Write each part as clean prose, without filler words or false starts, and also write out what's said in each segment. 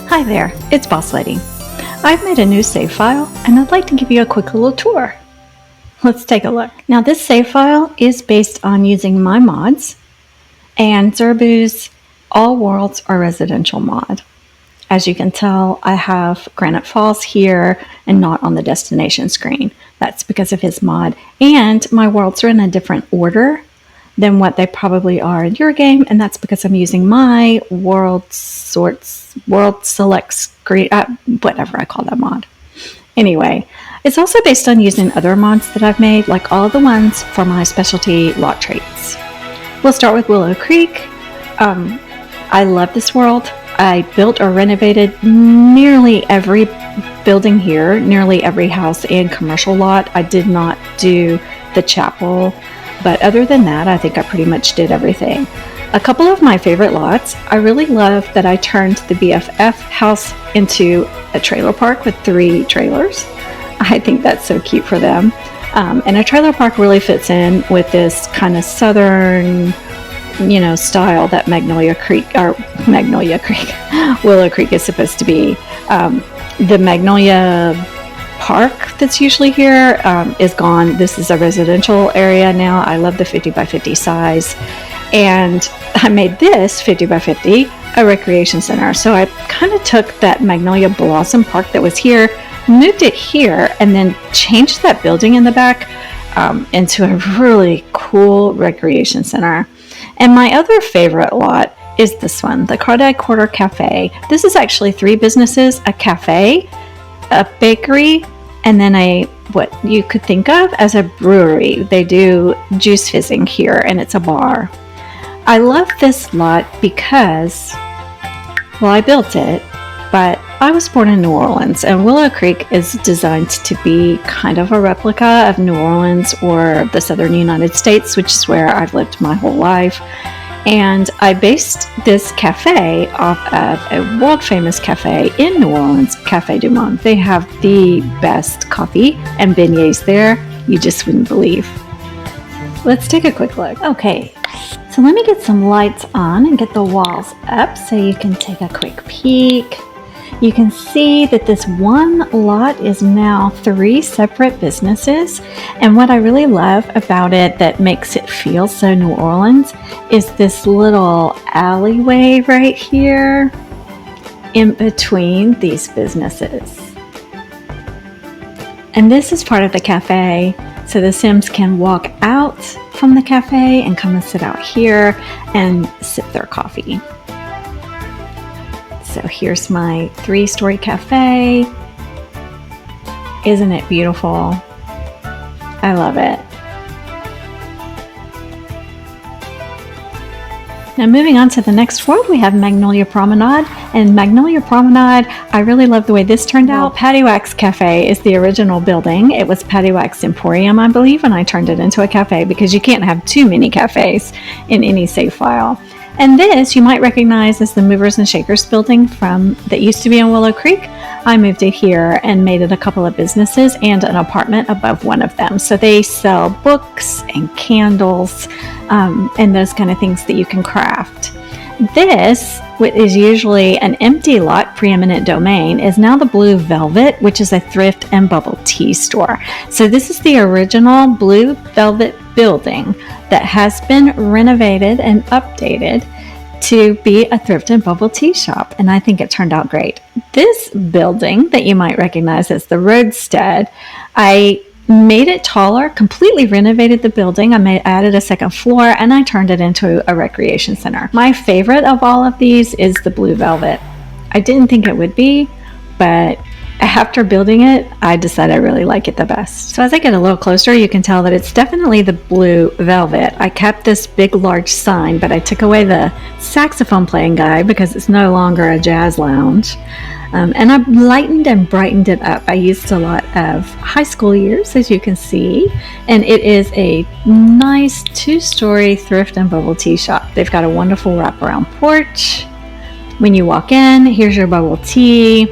Hi there, it's Boss Lady. I've made a new save file and I'd like to give you a quick little tour. Let's take a look. Now this save file is based on using my mods and Zerbu's All Worlds are Residential mod. As you can tell, I have Granite Falls here and not on the destination screen. That's because of his mod, and my worlds are in a different order than what they probably are in your game, and that's because I'm using my world select screen, whatever I call that mod. Anyway, it's also based on using other mods that I've made, like all the ones for my specialty lot traits. We'll start with Willow Creek. I love this world. I built or renovated nearly every building here, nearly every house and commercial lot. I did not do the chapel, but other than that, I think I pretty much did everything. A couple of my favorite lots, I really love that I turned the BFF house into a trailer park with 3 trailers. I think that's so cute for them. And a trailer park really fits in with this kind of southern, style that Willow Creek is supposed to be. The Magnolia Park that's usually here is gone. This is a residential area now. I love the 50 by 50 size. And I made this 50 by 50 a recreation center. So I kind of took that Magnolia Blossom Park that was here, moved it here, and then changed that building in the back into a really cool recreation center. And my other favorite lot is this one, the Cardai Quarter Cafe. This is actually 3 businesses, a cafe, a bakery, and then what you could think of as a brewery. They do juice fizzing here, and it's a bar. I love this lot because, well, I built it, but I was born in New Orleans, and Willow Creek is designed to be kind of a replica of New Orleans or the southern United States, which is where I've lived my whole life. And I based this cafe off of a world-famous cafe in New Orleans, Café du Monde. They have the best coffee and beignets there. You just wouldn't believe. Let's take a quick look. Okay, so let me get some lights on and get the walls up so you can take a quick peek. You can see that this one lot is now 3 separate businesses, and what I really love about it that makes it feel so New Orleans is this little alleyway right here in between these businesses. And this is part of the cafe, so the Sims can walk out from the cafe and come and sit out here and sip their coffee. So here's my 3-story cafe. Isn't it beautiful? I love it. Now moving on to the next world, we have Magnolia Promenade. And Magnolia Promenade, I really love the way this turned out. Patty Wax Cafe is the original building. It was Patty Wax Emporium, I believe, and I turned it into a cafe because you can't have too many cafes in any save file. And this you might recognize as the Movers and Shakers building that used to be in Willow Creek. I moved it here and made it a couple of businesses and an apartment above one of them. So they sell books and candles and those kind of things that you can craft. This, what is usually an empty lot, preeminent domain, is now the Blue Velvet, which is a thrift and bubble tea store. So this is the original Blue Velvet building that has been renovated and updated to be a thrift and bubble tea shop, and I think it turned out great. This building that you might recognize as the Roadstead, I made it taller, completely renovated the building. I added a second floor, and I turned it into a recreation center. My favorite of all of these is the Blue Velvet. I didn't think it would be, but after building it, I decided I really like it the best. So as I get a little closer, you can tell that it's definitely the Blue Velvet. I kept this big, large sign, but I took away the saxophone playing guy because it's no longer a jazz lounge. And I lightened and brightened it up. I used a lot of high school years, as you can see, and it is a nice 2-story thrift and bubble tea shop. They've got a wonderful wraparound porch. When you walk in, here's your bubble tea.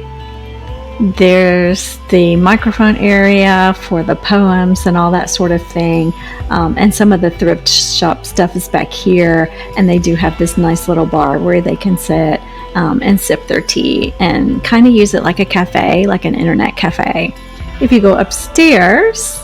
There's the microphone area for the poems and all that sort of thing. And some of the thrift shop stuff is back here. And they do have this nice little bar where they can sit and sip their tea and kind of use it like a cafe, like an internet cafe. If you go upstairs,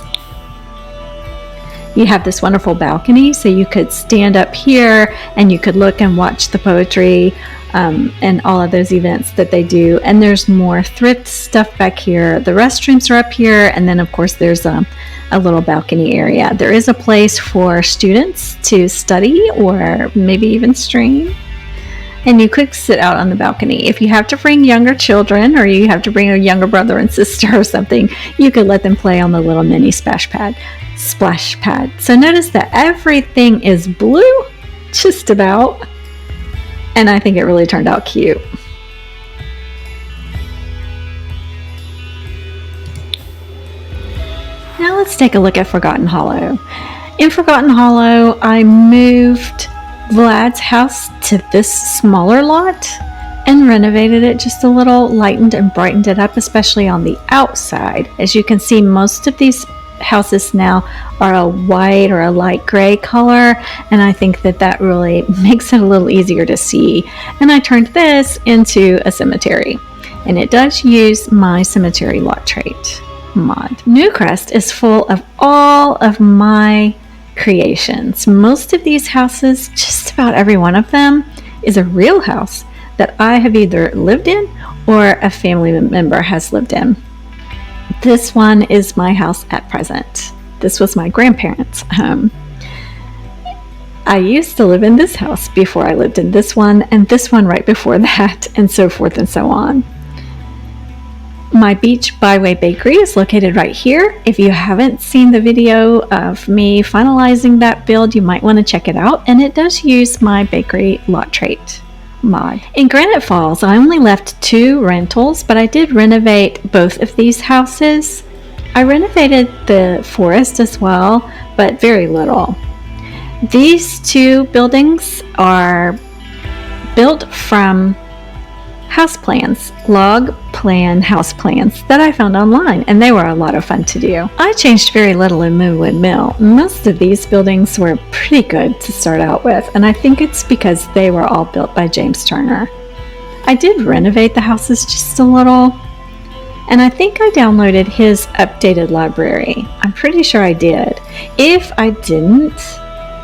you have this wonderful balcony, so you could stand up here and you could look and watch the poetry and all of those events that they do. And there's more thrift stuff back here. The restrooms are up here, and then of course there's a little balcony area. There is a place for students to study or maybe even stream. And you could sit out on the balcony. If you have to bring younger children, or you have to bring a younger brother and sister or something, you could let them play on the little mini splash pad. So notice that everything is blue, just about. And I think it really turned out cute. Now let's take a look at Forgotten Hollow. In Forgotten Hollow, I moved Vlad's house to this smaller lot and renovated it just a little, lightened and brightened it up, especially on the outside. As you can see, most of these houses now are a white or a light gray color, and I think that really makes it a little easier to see. And I turned this into a cemetery, and it does use my cemetery lot trait mod. New Crest is full of all of my creations. Most of these houses, just about every one of them, is a real house that I have either lived in or a family member has lived in. This one is my house at present. This was my grandparents' home. I used to live in this house before I lived in this one, and this one right before that, and so forth and so on. My Beach Byway Bakery is located right here. If you haven't seen the video of me finalizing that build, you might want to check it out. And it does use my bakery lot trait mod. In Granite Falls, I only left 2 rentals, but I did renovate both of these houses. I renovated the forest as well, but very little. These 2 buildings are built from house plans, log plan house plans that I found online, and they were a lot of fun to do. I changed very little in Moonwood Mill. Most of these buildings were pretty good to start out with, and I think it's because they were all built by James Turner. I did renovate the houses just a little, and I think I downloaded his updated library. I'm pretty sure I did. If I didn't,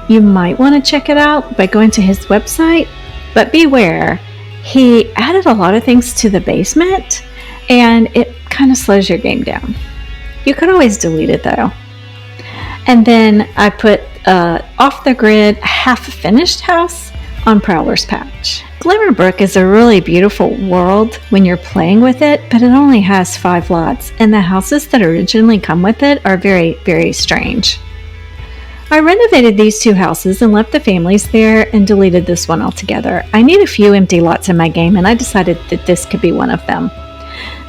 you might want to check it out by going to his website, but beware. He added a lot of things to the basement, and it kind of slows your game down. You could always delete it though. And then I put off the grid half-finished house on Prowler's Patch. Glimmerbrook is a really beautiful world when you're playing with it, but it only has 5 lots, and the houses that originally come with it are very, very strange. I renovated these 2 houses and left the families there and deleted this one altogether. I need a few empty lots in my game, and I decided that this could be one of them.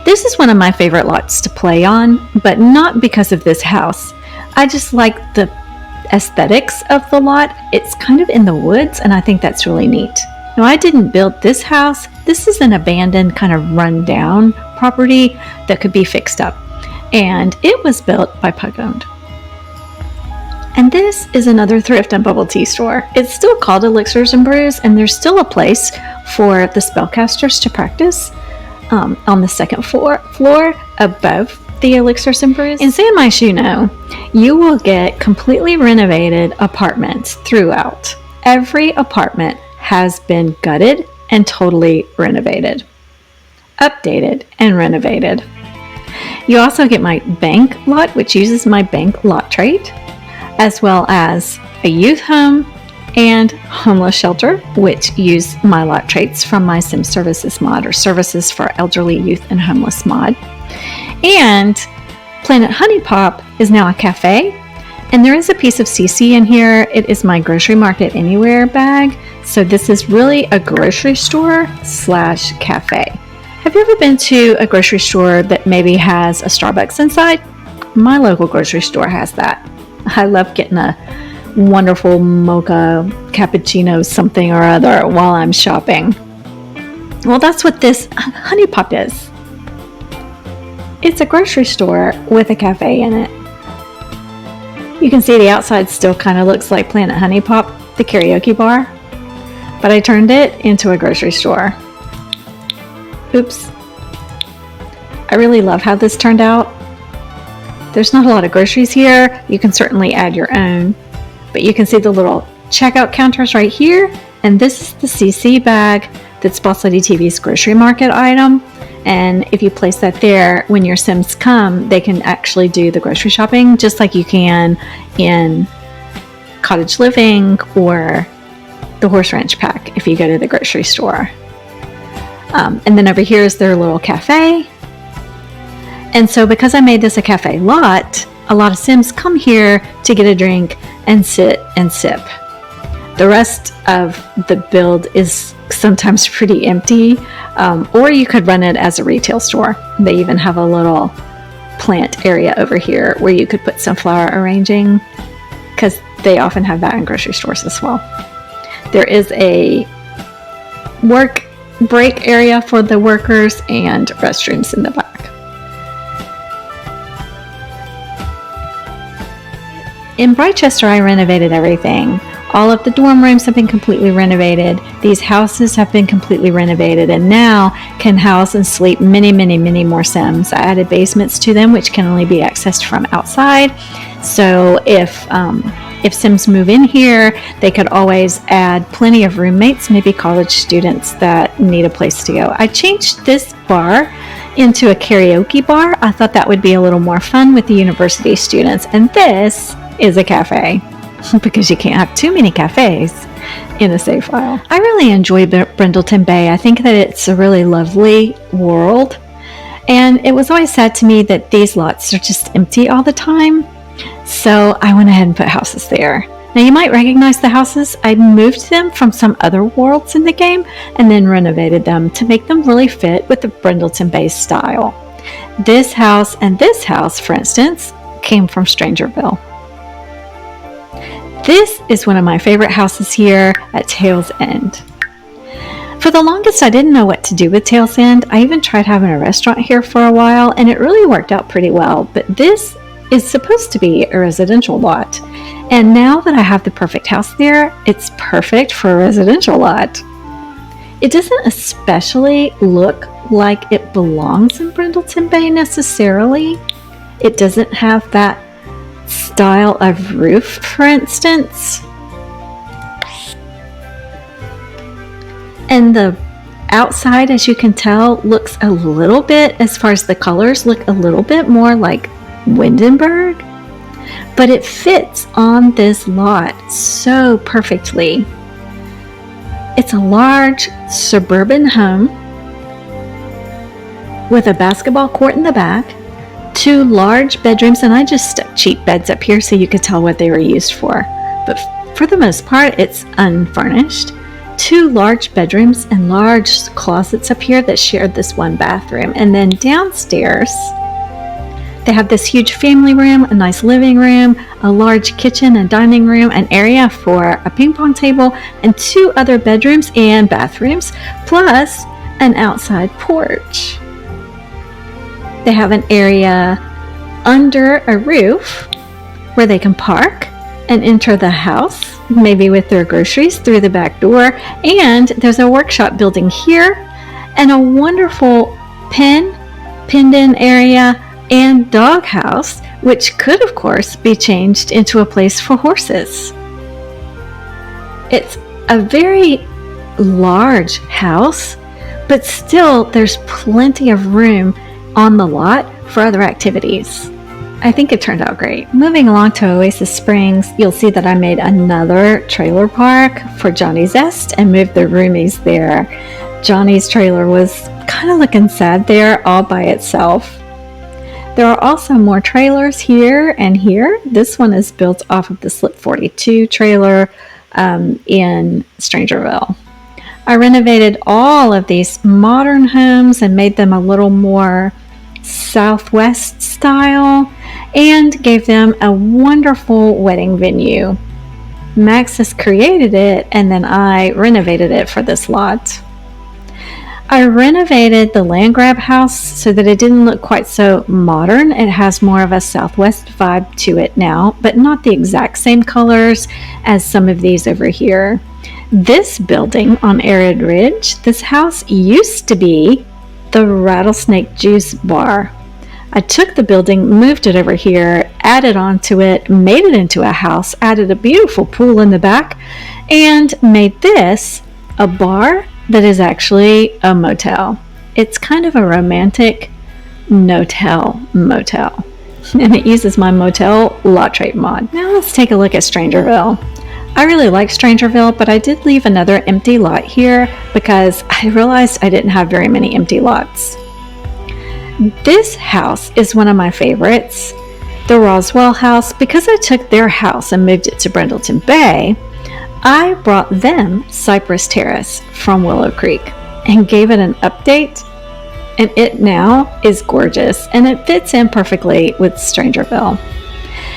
This is one of my favorite lots to play on, but not because of this house. I just like the aesthetics of the lot. It's kind of in the woods, and I think that's really neat. Now, I didn't build this house. This is an abandoned, kind of run-down property that could be fixed up, and it was built by Pug-owned. And this is another thrift and bubble tea store. It's still called Elixirs and Brews, and there's still a place for the spellcasters to practice on the 2nd floor above the Elixirs and Brews. In San Myshuno, you will get completely renovated apartments throughout. Every apartment has been gutted and totally renovated, updated and renovated. You also get my bank lot, which uses my bank lot trait, as well as a youth home and homeless shelter, which use my lot traits from my Sim Services mod, or Services for Elderly, Youth, and Homeless mod. And Planet Honey Pop is now a cafe, and there is a piece of CC in here. It is my Grocery Market Anywhere bag, so this is really a grocery store / cafe. Have you ever been to a grocery store that maybe has a Starbucks inside? My local grocery store has that. I love getting a wonderful mocha cappuccino something or other while I'm shopping. Well, that's what this Honey Pop is. It's a grocery store with a cafe in it. You can see the outside still kind of looks like Planet Honey Pop, the karaoke bar, but I turned it into a grocery store. Oops. I really love how this turned out. There's not a lot of groceries here. You can certainly add your own, but you can see the little checkout counters right here, and this is the CC bag that's Boss Lady TV's grocery market item. And if you place that there, when your Sims come, they can actually do the grocery shopping just like you can in Cottage Living or the Horse Ranch Pack if you go to the grocery store. And then over here is their little cafe. And so because I made this a cafe lot, a lot of Sims come here to get a drink and sit and sip. The rest of the build is sometimes pretty empty, or you could run it as a retail store. They even have a little plant area over here where you could put sunflower arranging, because they often have that in grocery stores as well. There is a work break area for the workers and restrooms in the back. In Brightchester, I renovated everything. All of the dorm rooms have been completely renovated. These houses have been completely renovated and now can house and sleep many, many, many more Sims. I added basements to them, which can only be accessed from outside. So if Sims move in here, they could always add plenty of roommates, maybe college students that need a place to go. I changed this bar into a karaoke bar. I thought that would be a little more fun with the university students. And this is a cafe, because you can't have too many cafes in a save file. I really enjoy Brindleton Bay. I think that it's a really lovely world, and it was always sad to me that these lots are just empty all the time, so I went ahead and put houses there. Now you might recognize the houses. I moved them from some other worlds in the game and then renovated them to make them really fit with the Brindleton Bay style. This house and this house, for instance, came from Strangerville. This is one of my favorite houses here at Tail's End. For the longest, I didn't know what to do with Tail's End. I even tried having a restaurant here for a while, and it really worked out pretty well. But this is supposed to be a residential lot. And now that I have the perfect house there, it's perfect for a residential lot. It doesn't especially look like it belongs in Brindleton Bay necessarily. It doesn't have that style of roof, for instance. And the outside, as you can tell, looks a little bit, as far as the colors, look a little bit more like Windenburg. But it fits on this lot so perfectly. It's a large suburban home with a basketball court in the back, 2 large bedrooms, and I just stuck cheap beds up here so you could tell what they were used for. But for the most part, it's unfurnished. 2 large bedrooms and large closets up here that shared this one bathroom. And then downstairs, they have this huge family room, a nice living room, a large kitchen and dining room, an area for a ping pong table, and 2 other bedrooms and bathrooms, plus an outside porch. They have an area under a roof where they can park and enter the house, maybe with their groceries, through the back door. And there's a workshop building here and a wonderful pinned-in area and doghouse, which could, of course, be changed into a place for horses. It's a very large house, but still there's plenty of room on the lot for other activities. I think it turned out great. Moving along to Oasis Springs, you'll see that I made another trailer park for Johnny Zest and moved the roomies there. Johnny's trailer was kind of looking sad there all by itself. There are also more trailers here and here. This one is built off of the Slip 42 trailer in Strangerville. I renovated all of these modern homes and made them a little more Southwest style and gave them a wonderful wedding venue. Max has created it and then I renovated it for this lot. I renovated the land grab house so that it didn't look quite so modern. It has more of a Southwest vibe to it now, but not the exact same colors as some of these over here. This building on Arid Ridge, this house used to be the Rattlesnake Juice Bar. I took the building, moved it over here, added onto it, made it into a house, added a beautiful pool in the back, and made this a bar that is actually a motel. It's kind of a romantic no-tell motel. And it uses my motel lot trait mod. Now let's take a look at Strangerville. I really like Strangerville, but I did leave another empty lot here because I realized I didn't have very many empty lots. This house is one of my favorites, the Roswell house. Because I took their house and moved it to Brindleton Bay, I brought them Cypress Terrace from Willow Creek and gave it an update, and it now is gorgeous and it fits in perfectly with Strangerville.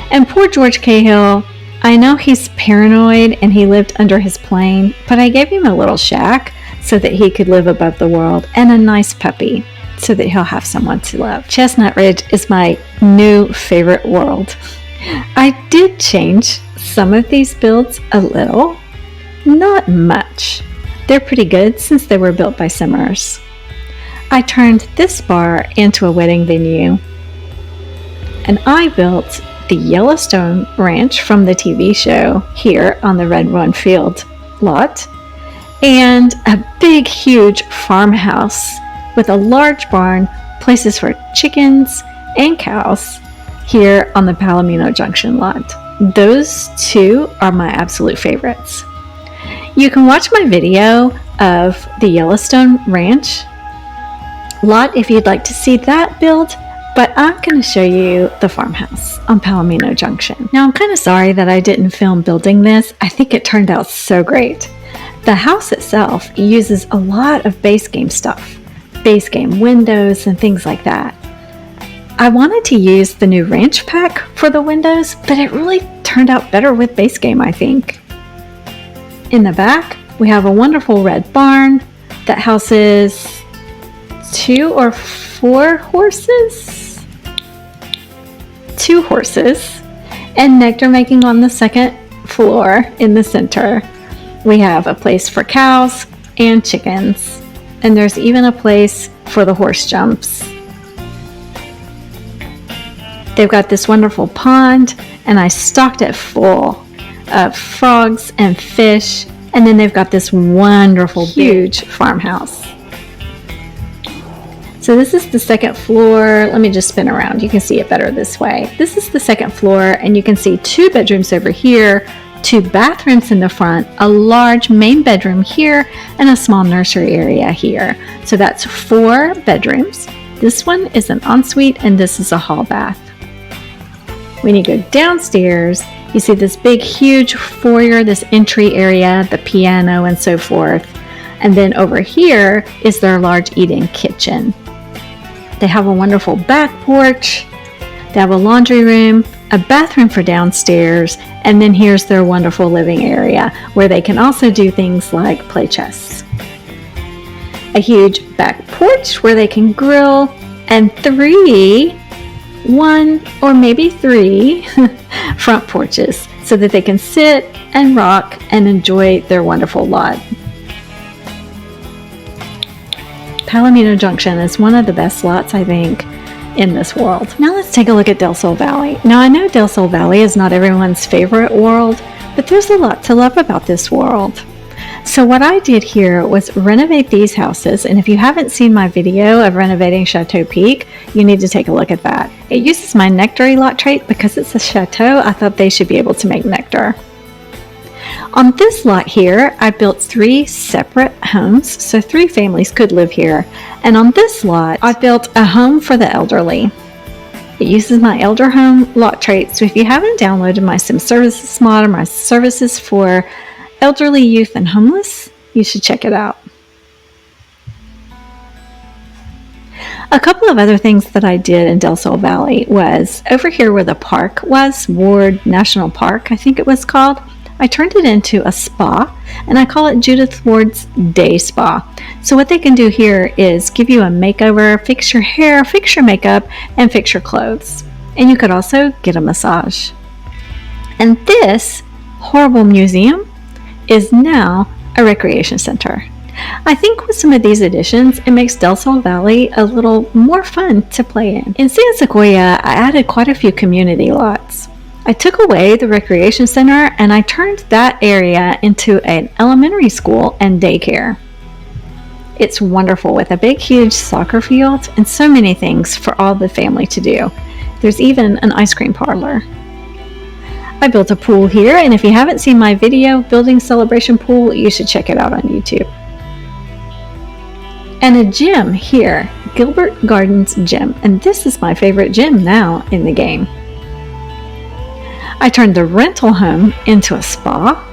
And poor George Cahill, I know he's paranoid and he lived under his plane, but I gave him a little shack so that he could live above the world, and a nice puppy so that he'll have someone to love. Chestnut Ridge is my new favorite world. I did change some of these builds a little, not much. They're pretty good since they were built by Simmers. I turned this bar into a wedding venue, and I built the Yellowstone Ranch from the TV show here on the Red Run Field lot, and a big huge farmhouse with a large barn, places for chickens and cows here on the Palomino Junction lot. Those two are my absolute favorites. You can watch my video of the Yellowstone Ranch lot if you'd like to see that build, but I'm going to show you the farmhouse on Palomino Junction. Now, I'm kind of sorry that I didn't film building this. I think it turned out so great. The house itself uses a lot of base game stuff, base game windows and things like that. I wanted to use the new ranch pack for the windows, but it really turned out better with base game, I think. In the back, we have a wonderful red barn that houses 2 or 4 horses? 2 horses, and nectar making on the second floor in the center. We have a place for cows and chickens, and there's even a place for the horse jumps. They've got this wonderful pond, and I stocked it full of frogs and fish, and then they've got this wonderful huge farmhouse. So this is the second floor. Let me just spin around. You can see it better this way. This is the second floor, and you can see 2 bedrooms over here, 2 bathrooms in the front, a large main bedroom here, and a small nursery area here. So that's 4 bedrooms. This one is an ensuite, and this is a hall bath. When you go downstairs, you see this big, huge foyer, this entry area, the piano, and so forth. And then over here is their large eat-in kitchen. They have a wonderful back porch. They have a laundry room, a bathroom for downstairs, and then here's their wonderful living area where they can also do things like play chess. A huge back porch where they can grill, and 1 or maybe 3 front porches so that they can sit and rock and enjoy their wonderful lot. Palomino Junction is one of the best lots, I think, in this world. Now let's take a look at Del Sol Valley. Now I know Del Sol Valley is not everyone's favorite world, but there's a lot to love about this world. So what I did here was renovate these houses, and if you haven't seen my video of renovating Chateau Peak, you need to take a look at that. It uses my nectar lot trait because it's a chateau. I thought they should be able to make nectar. On this lot here, I built 3 separate homes, so 3 families could live here. And on this lot, I built a home for the elderly. It uses my elder home lot trait, so if you haven't downloaded my Sim Services mod or my services for elderly, youth, and homeless, you should check it out. A couple of other things that I did in Del Sol Valley was over here where the park was, Ward National Park, I think it was called. I turned it into a spa, and I call it Judith Ward's Day Spa. So what they can do here is give you a makeover, fix your hair, fix your makeup, and fix your clothes. And you could also get a massage. And this horrible museum is now a recreation center. I think with some of these additions, it makes Del Sol Valley a little more fun to play in. In San Sequoia, I added quite a few community lots. I took away the recreation center and I turned that area into an elementary school and daycare. It's wonderful with a big, huge soccer field and so many things for all the family to do. There's even an ice cream parlor. I built a pool here, and if you haven't seen my video, Building Celebration Pool, you should check it out on YouTube. And a gym here, Gilbert Gardens Gym, and this is my favorite gym now in the game. I turned the rental home into a spa,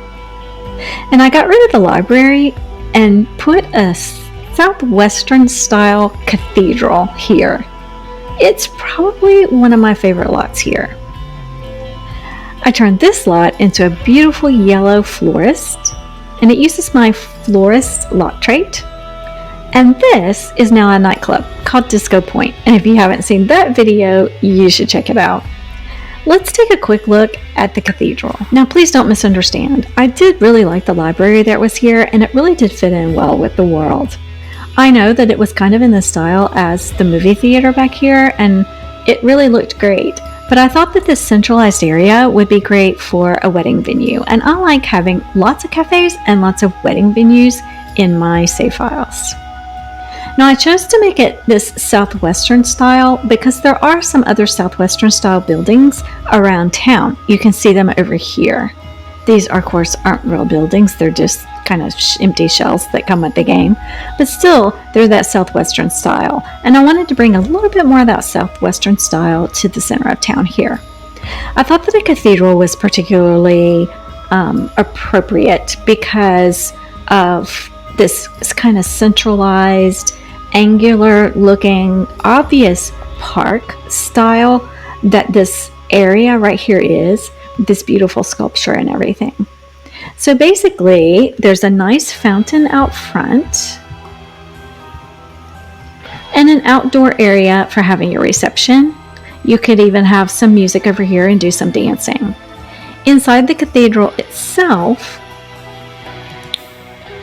and I got rid of the library and put a southwestern style cathedral here. It's probably one of my favorite lots here. I turned this lot into a beautiful yellow florist, and it uses my florist lot trait. And this is now a nightclub called Disco Point, and if you haven't seen that video, you should check it out. Let's take a quick look at the cathedral. Now please don't misunderstand. I did really like the library that was here, and it really did fit in well with the world. I know that it was kind of in the style as the movie theater back here, and it really looked great. But I thought that this centralized area would be great for a wedding venue, and I like having lots of cafes and lots of wedding venues in my save files. Now I chose to make it this southwestern style because there are some other southwestern style buildings around town. You can see them over here. These, of course, aren't real buildings, they're just kind of empty shells that come with the game, but still they're that southwestern style, and I wanted to bring a little bit more of that southwestern style to the center of town here. I thought that a cathedral was particularly appropriate because of this kind of centralized, angular looking, obvious park style that this area right here is, this beautiful sculpture and everything. So basically, there's a nice fountain out front and an outdoor area for having your reception. You could even have some music over here and do some dancing. Inside the cathedral itself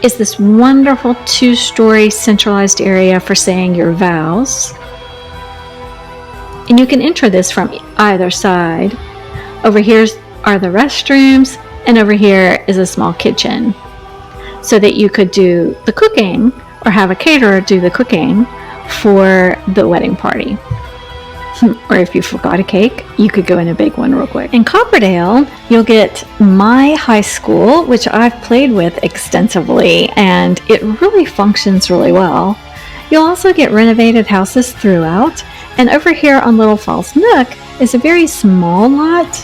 is this wonderful two-story centralized area for saying your vows. And you can enter this from either side. Over here are the restrooms, and over here is a small kitchen so that you could do the cooking or have a caterer do the cooking for the wedding party. Or if you forgot a cake, you could go in and bake one real quick. In Copperdale, you'll get my high school, which I've played with extensively, and it really functions really well. You'll also get renovated houses throughout, and over here on Little Falls Nook is a very small lot.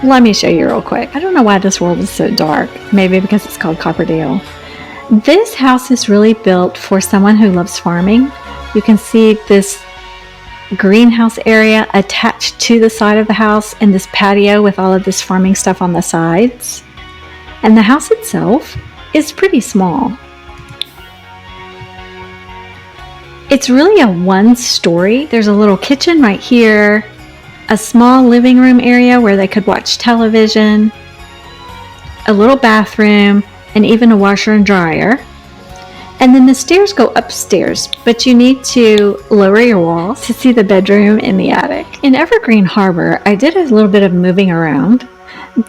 Let me show you real quick. I don't know why this world is so dark. Maybe because it's called Copperdale. This house is really built for someone who loves farming. You can see this greenhouse area attached to the side of the house and this patio with all of this farming stuff on the sides. And the house itself is pretty small. It's really a one-story. There's a little kitchen right here, a small living room area where they could watch television, a little bathroom, and even a washer and dryer. And then the stairs go upstairs, but you need to lower your walls to see the bedroom in the attic. In Evergreen Harbor, I did a little bit of moving around.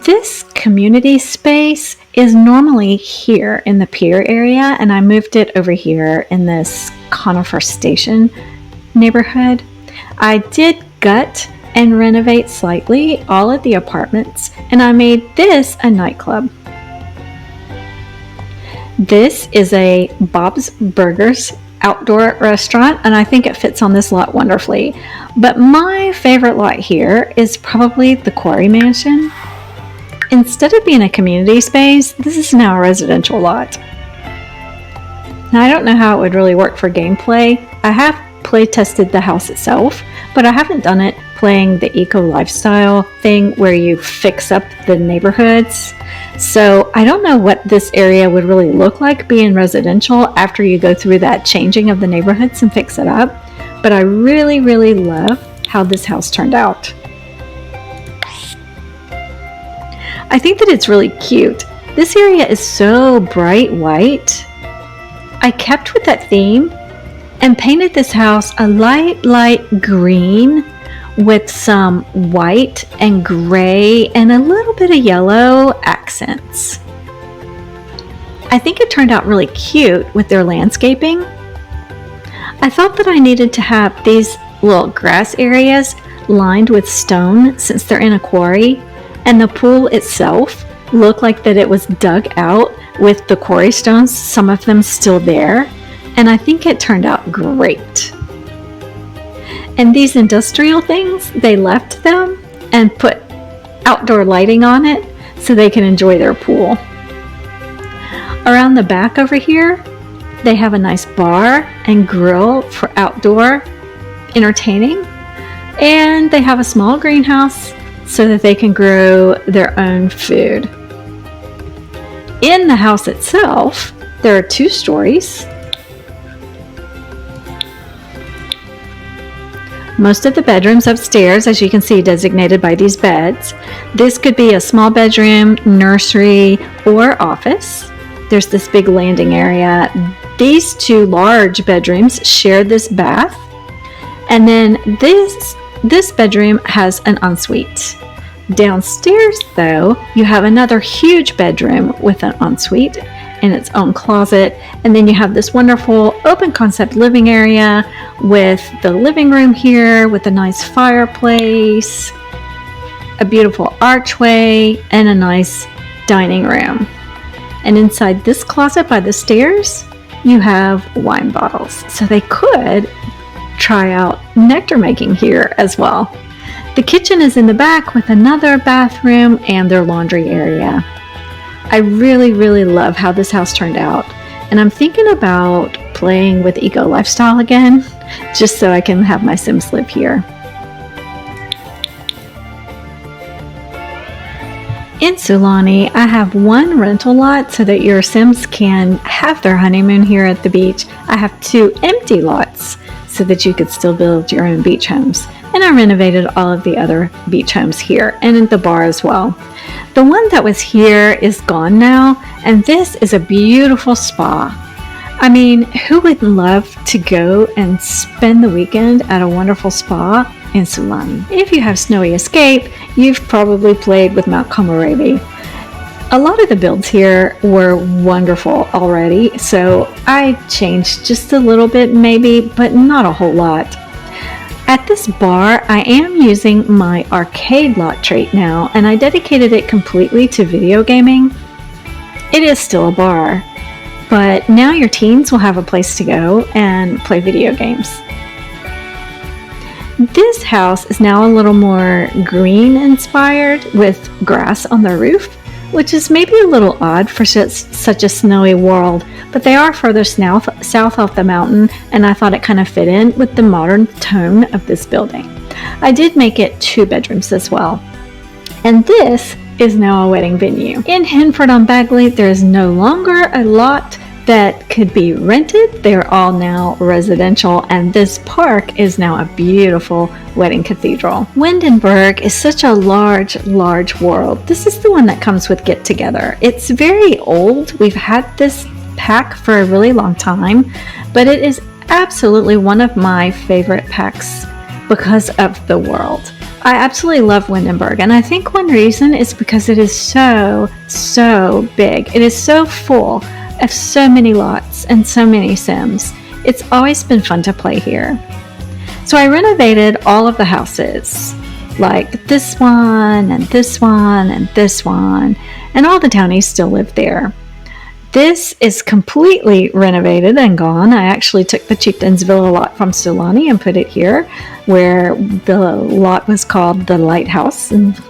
This community space is normally here in the pier area, and I moved it over here in this Conifer Station neighborhood. I did gut and renovate slightly all of the apartments, and I made this a nightclub. This is a Bob's Burgers outdoor restaurant, and I think it fits on this lot wonderfully. But my favorite lot here is probably the Quarry Mansion. Instead of being a community space, this is now a residential lot. Now I don't know how it would really work for gameplay. I have play tested the house itself, but I haven't done it playing the eco lifestyle thing where you fix up the neighborhoods. So I don't know what this area would really look like being residential after you go through that changing of the neighborhoods and fix it up. But I really, really love how this house turned out. I think that it's really cute. This area is so bright white. I kept with that theme and painted this house a light green with some white and gray and a little bit of yellow accents. I think it turned out really cute with their landscaping. I thought that I needed to have these little grass areas lined with stone since they're in a quarry, and the pool itself looked like that it was dug out with the quarry stones, some of them still there, and I think it turned out great. And these industrial things, they left them and put outdoor lighting on it so they can enjoy their pool. Around the back over here, they have a nice bar and grill for outdoor entertaining, and they have a small greenhouse so that they can grow their own food. In the house itself, there are 2 stories. Most of the bedrooms upstairs, as you can see, designated by these beds. This could be a small bedroom, nursery, or office. There's this big landing area. These 2 large bedrooms share this bath. And then this bedroom has an ensuite. Downstairs, though, you have another huge bedroom with an ensuite and its own closet. And then you have this wonderful open concept living area with the living room here with a nice fireplace, a beautiful archway, and a nice dining room. And inside this closet by the stairs, you have wine bottles. So they could try out nectar making here as well. The kitchen is in the back with another bathroom and their laundry area. I really, really love how this house turned out, and I'm thinking about playing with eco lifestyle again, just so I can have my Sims live here. In Sulani, I have 1 rental lot so that your Sims can have their honeymoon here at the beach. I have 2 empty lots so that you could still build your own beach homes. And I renovated all of the other beach homes here and in the bar as well. The one that was here is gone now, and this is a beautiful spa. I mean, who wouldn't love to go and spend the weekend at a wonderful spa in Sulani? If you have Snowy Escape, you've probably played with Mount Komorebi. A lot of the builds here were wonderful already, so I changed just a little bit maybe, but not a whole lot. At this bar, I am using my arcade lot trait now, and I dedicated it completely to video gaming. It is still a bar, but now your teens will have a place to go and play video games. This house is now a little more green inspired with grass on the roof, which is maybe a little odd for such a snowy world, but they are further south off the mountain, and I thought it kind of fit in with the modern tone of this building. I did make it 2 bedrooms as well. And this is now a wedding venue. In Henford on Bagley, there is no longer a lot that could be rented. They're all now residential, and this park is now a beautiful wedding cathedral. Windenburg is such a large world. This is the one that comes with Get Together. It's very old. We've had this pack for a really long time, but it is absolutely one of my favorite packs because of the world. I absolutely love Windenburg, and I think one reason is because it is so big. It is so full of so many lots and so many Sims. It's always been fun to play here. So I renovated all of the houses, like this one and this one and this one, and all the townies still live there. This is completely renovated and gone. I actually took the Chieftainsville lot from Sulani and put it here, where the lot was called the Lighthouse, and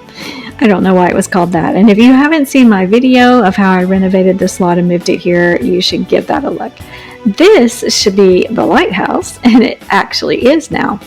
I don't know why it was called that. And if you haven't seen my video of how I renovated this lot and moved it here, you should give that a look. This should be the Lighthouse, and it actually is now.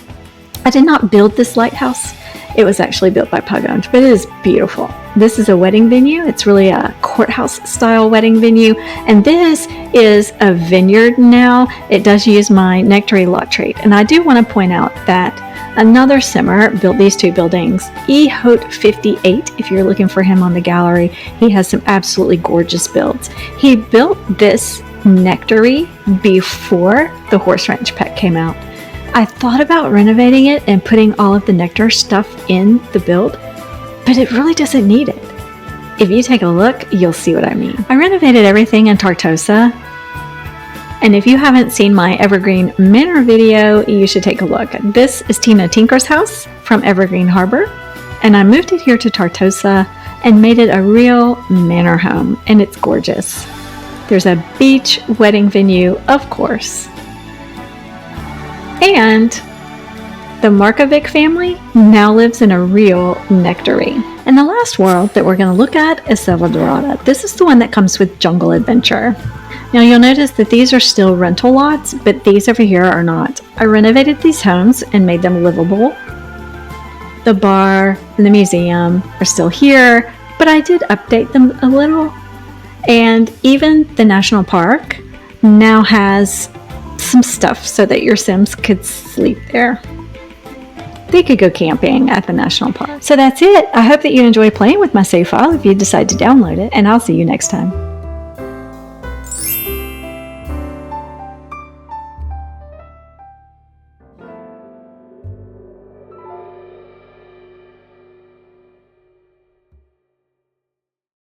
I did not build this lighthouse. It was actually built by Pug-owned, but it is beautiful. This is a wedding venue. It's really a courthouse-style wedding venue, and this is a vineyard now. It does use my nectary lot trait, and I do want to point out that another simmer built these two buildings. eHote58, if you're looking for him on the gallery, he has some absolutely gorgeous builds. He built this nectary before the horse ranch pet came out. I thought about renovating it and putting all of the nectar stuff in the build, but it really doesn't need it. If you take a look, you'll see what I mean. I renovated everything in Tartosa, and if you haven't seen my Evergreen Manor video, you should take a look. This is Tina Tinker's house from Evergreen Harbor, and I moved it here to Tartosa and made it a real manor home, and it's gorgeous. There's a beach wedding venue, of course. And the Markovic family now lives in a real nectary. And the last world that we're going to look at is Selva Dorada. This is the one that comes with Jungle Adventure. Now you'll notice that these are still rental lots, but these over here are not. I renovated these homes and made them livable. The bar and the museum are still here, but I did update them a little. And even the national park now has some stuff so that your Sims could sleep there. They could go camping at the national park. So that's it. I hope that you enjoy playing with my save file if you decide to download it, and I'll see you next time.